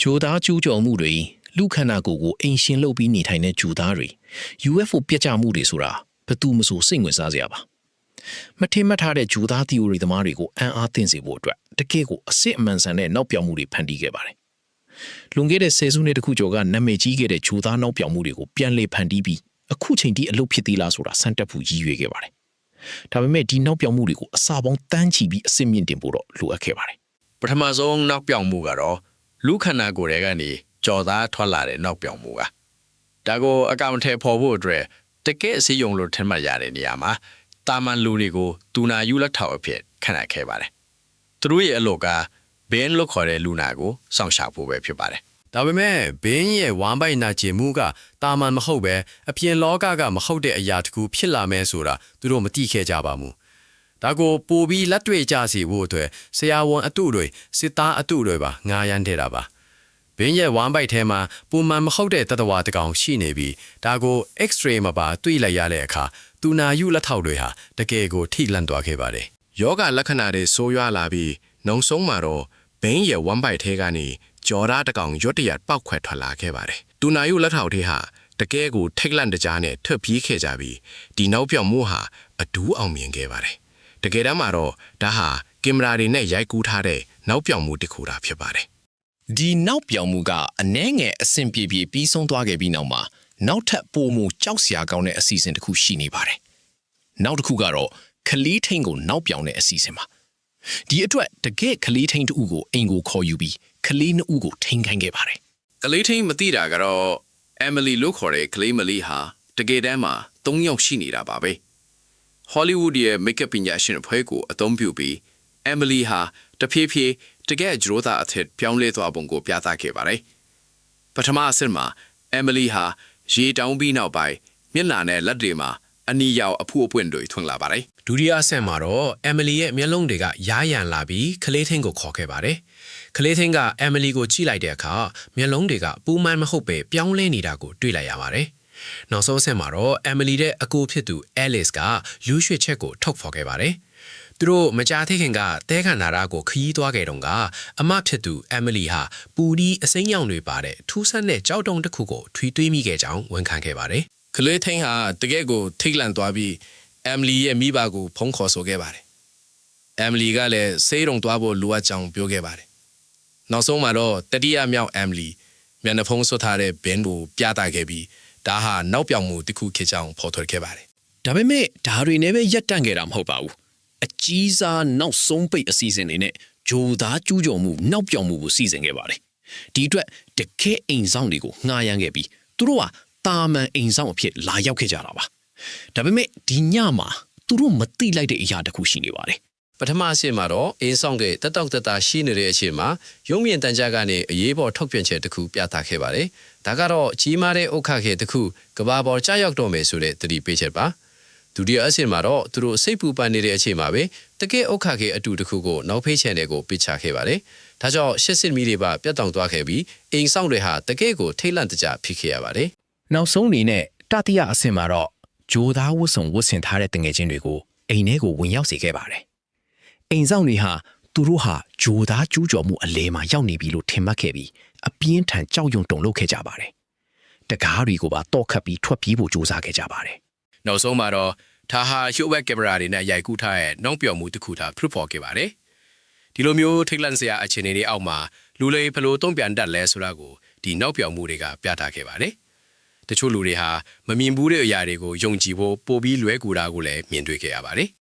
ဂျိုသားကျူးကျော်မှုတွေလူခန္ဓာကိုယ်ကိုအိမ်ရှင်လုပ်ပြီးနေထိုင်တဲ့ဂျူသားတွေ UFO ပြက်ကျမှုတွေဆိုတာဘယ်သူမှမဆိုစိတ်ဝင်စားစရာပါမထင်မှတ်ထားတဲ့ဂျူသား theory သမားတွေကိုအံ့အားသင့်စေဖို့အတွက်တကယ့်ကိုအစစ်အမှန်ဆန်တဲ့နောက်ပြောင်မှုတွေဖန်တီးခဲ့ပါတယ်လွန်ခဲ့တဲ့10စုနှစ်တခုကျော်ကနာမည်ကြီးခဲ့တဲ့ဂျူသားနောက်ပြောင်မှုတွေကိုပြန်လည်ဖန်တီးပြီးအခုချိန်ထိအလုပ်ဖြစ်သေးလားဆိုတာစမ်းတက်ဖို့ရည်ရွယ်ခဲ့ပါတယ်ဒါပေမဲ့ဒီနောက်ပြောင်မှုတွေကိုအစာပေါင်းတန်းချီပြီးအစစ်မြင့်တင်ဖို့တော့လိုအပ်ခဲ့ပါတယ်ပထမဆုံးနောက်ပြောင်မှုကတော့လူခန္ဓာကိုယ်တွေကနေကြော်သားထွက်လာတဲ့နောက်ပြောင်မှုကဒါကိုအကောင့်ထဲပေါ်ဖို့အတွက်တကယ့်အစည်းအရုံလို့ထင်မှတ်ရတဲ့နေရာမှာတာမန်လူတွေကိုတူနာယူလက်ထောက်အဖြစ်ခန့်အပ်ခဲ့ပါတယ်သူတို့ရဲ့အလုပ်ကဘင်းလို့ခေါ်တဲ့လူနာကိုစောင့်ရှောက်ဖို့ပဲဖြစ်ပါတယ်ဒါပေမဲ့ဘင်းရဲ့ဝမ်းပိုက်နာကျင်မှုကတာမန်မဟုတ်ပဲအပြင်လောကကမဟုတ်တဲ့အရာတခုဖြစ်လာမယ်ဆိုတာသူတို့မသိခဲ့ကြပါဘူးဒါကိုပိုပြီးလက်တွေ့ကြစီဖို့အတွက်ဆရာဝန်အတုတွေစစ်သားအတုတွေပါငားရမ်းတဲ့တာပါဘင်းရဲ့ဝမ်းပိုက်ထဲမှာပုံမှန်မဟုတ်တဲ့တတဝါတကောင်ရှိနေပြီးဒါကို X-ray မှာပါတွေ့လိုက်ရတဲ့အခါတူနာယူလက်ထောက်တွေဟာတကယ်ကိုထိလန့်သွားခဲ့ပါတယ်ယောဂလက္ခဏာတွေဆိုးရွားလာပြီးနောက်ဆုံးမှာတော့ဘင်းရဲ့ဝမ်းပိုက်ထဲကနေကြော်သားတကောင်ရွတ်တရက်ပောက်ခွဲထွက်လာခဲ့ပါတယ်တူနာယူလက်ထောက်တွေဟာတကယ်ကိုထိတ်လန့်တကြားနဲ့ထွက်ပြေးခဲ့ကြပြီးဒီနောက်ပြောင်မှုဟာအဒူးအောင်မြင်ခဲ့ပါတယ်တကယ်တမ်းမှာတော့ဒါဟာကင်မရာတွေနဲ့ရိုက်ကူးထားတဲ့နောက်ပြောင်မှုတစ်ခုတာဖြစ်ပါတယ်ဒီနောက်ပြောင်မှုကအနှဲငယ်အဆင်ပြေပြေပြီးဆုံးသွားခဲ့ပြီးနောက်မှာနောက်ထပ်ပိုမှုကြောက်စရာကောင်းတဲ့အစီအစဉ်တစ်ခုရှိနေပါတယ်နောက်တစ်ခုကတော့ခလီးထိန်ကိုနောက်ပြောင်တဲ့အစီအစဉ်ပါဒီအတွက်တကယ်ခလီးထိန်တူကိုအိမ်ကိုခေါ်ယူပြီးခလီးနှစ်ဦးကိုထိန်ခိုင်းခဲ့ပါတယ်ကလေးထင်းမသိတာကတော့ Emily လို့ခေါ်တဲ့ကလေးမလေးဟာတကယ်တမ်းမှာ3ယောက်ရှိနေတာပါပဲ Hollywood ရဲ့ makeup ပညာရှင်အဖွဲ့ကိုအသုံးပြုပြီး Emily ဟာတဖြည်းဖြည်းတကယ်ဂျရိုးသားအထက်ပြောင်းလဲသွားပုံကိုပြသခဲ့ပါတယ်ပထမအဆင့်မှာ Emily ဟာရေတောင်းပြီးနောက်ပိုင်းမျက်နှာနဲ့လက်တွေမှာအနီရောင်အဖူအပွင့်တွေထွင်လာပါတယ်ဒုတိယအဆင့်မှာတော့ Emily ရဲ့မျက်လုံးတွေကရားရံလာပြီးခလေးထင်းကိုခေါ်ခဲ့ပါတယ်ခလေးထင်းက Emily ကိုကြည့်လိုက်တဲ့အခါမျက်လုံးတွေကပူမှန်မဟုတ်ပဲပြောင်းလဲနေတာကိုတွေ့လိုက်ရပါတယ်နောက်ဆုံးအဆင့်မှာတော့ Emily တဲ့အကိုဖြစ်သူ Alice ကလူးရွှေချက်ကိုထုတ်ဖော်ခဲ့ပါတယ်သူတို့မကြာသေးခင်ကတဲခန္ဓာရာကိုခရီးသွားခဲ့တော့ကအမဖြစ်သူ Emily ဟာပူဒီအစိမ်းရောင်တွေပါတဲ့ထူးဆန်းတဲ့ကြောက်တုံးတစ်ခုကိုထွေတွေးမိခဲ့ကြောင်းဝန်ခံခဲ့ပါတယ်ကလေးထင်းဟာတကယ်ကိုထိတ်လန့်သွားပြီး Emily ရဲ့မိဘကိုဖုန်းခေါ်ဆိုခဲ့ပါတယ် Emily ကလည်းဆေးရုံသွားဖို့လိုအပ်ကြောင်းပြောခဲ့ပါတယ်နောက်ဆုံးမှာတော့တတိယမြောက် Emily မျက်နှာဖုံးဆွတ်ထားတဲ့ဘင်းကိုပြသခဲ့ပြီးဒါဟာနောက်ပြောင်မှုတစ်ခုဖြစ်ကြောင်းဖော်ထုတ်ခဲ့ပါတယ်ဒါပေမဲ့ဒါတွေနဲ့ပဲရပ်တန့်ခဲ့တာမဟုတ်ပါဘူးအကြီးစားနောက်ဆုံးပိတ်အစီအစဉ်တွေနဲ့ဂျိုသားကျူးကျော်မှုနောက်ပြောင်မှုကိုစီစဉ်ခဲ့ပါတယ်ဒီအတွက်တကယ်အိမ်ဆောင်တွေကိုငှားရမ်းခဲ့ပြီးသူတို့ဟာတာမန်အိမ်ဆောင်အဖြစ်လာရောက်ခဲ့ကြတာပါဒါပေမဲ့ဒီညမှာသူတို့မသိလိုက်တဲ့အရာတစ်ခုရှိနေပါတယ်ပထမအဆင့်မှာတော့အင်းဆောင်ကတက်တောက်တက်တာရှိနေတဲ့အချိန်မှာရုံမြင့်တန်ကြကနေအရေးပေါ်ထုတ်ပြန်ချက်တစ်ခုပြသခဲ့ပါတယ်ဒါကတော့ကြီးမားတဲ့ဥက္ခခေတစ်ခုကဘာပေါ်ကြားရောက်တော့မယ်ဆိုတဲ့သတိပေးချက်ပါဒုတိယအဆင့်မှာတော့သူတို့စိတ်ပူပန်နေတဲ့အချိန်မှာပဲတကယ်ဥက္ခခေအတူတစ်ခုကိုနောက်ဖေးချန်တွေကိုပစ်ချခဲ့ပါတယ်ဒါကြောင့်ရှစ်စစ်မီတွေပါပြတ်တောင်သွားခဲ့ပြီးအိမ်ဆောင်တွေဟာတကယ်ကိုထိတ်လန့်တကြဖြစ်ခဲ့ရပါတယ်နောက်ဆုံးအနေနဲ့တတိယအဆင့်မှာတော့ဂျိုသားဝတ်စုံဝတ်ဆင်ထားတဲ့တငယ်ချင်းတွေကိုအိမ်ထဲကိုဝင်ရောက်စေခဲ့ပါတယ်အိမ်ဆောင်တွေဟာသူတို့ဟာဂျိုသားကျူးကျော်မှုအလဲမှာရောက်နေပြီလို့ထင်မှတ်ခဲ့ပြီးအပြင်းထန်ကြောက်ရွံ့တုန်လှုပ်ခဲ့ကြပါတယ်တကားတွေကိုပါတော့ခတ်ပြီးထွက်ပြေးဖို့ကြိုးစားခဲ့ကြပါတယ်နောက်ဆုံးမှာတော့ဒါဟာရုပ်ဝက်ကင်မရာတွေနဲ့ရိုက်ကူးထားတဲ့နောက်ပြောင်မှုတစ်ခုသာဖြစ်ပေါ်ခဲ့ပါတယ်ဒီလိုမျိုးထိတ်လန့်စရာအခြေအနေတွေအောက်မှာလူလေးဘလို့တုံ့ပြန်တတ်လဲဆိုတာကိုဒီနောက်ပြောင်မှုတွေကပြသခဲ့ပါတယ်တချို့လူတွေဟာမမြင်ဘူးတဲ့အရာတွေကိုယုံကြည်ဖို့ပိုပြီးလွဲကူတာကိုလည်းမြင်တွေ့ခဲ့ရပါတယ်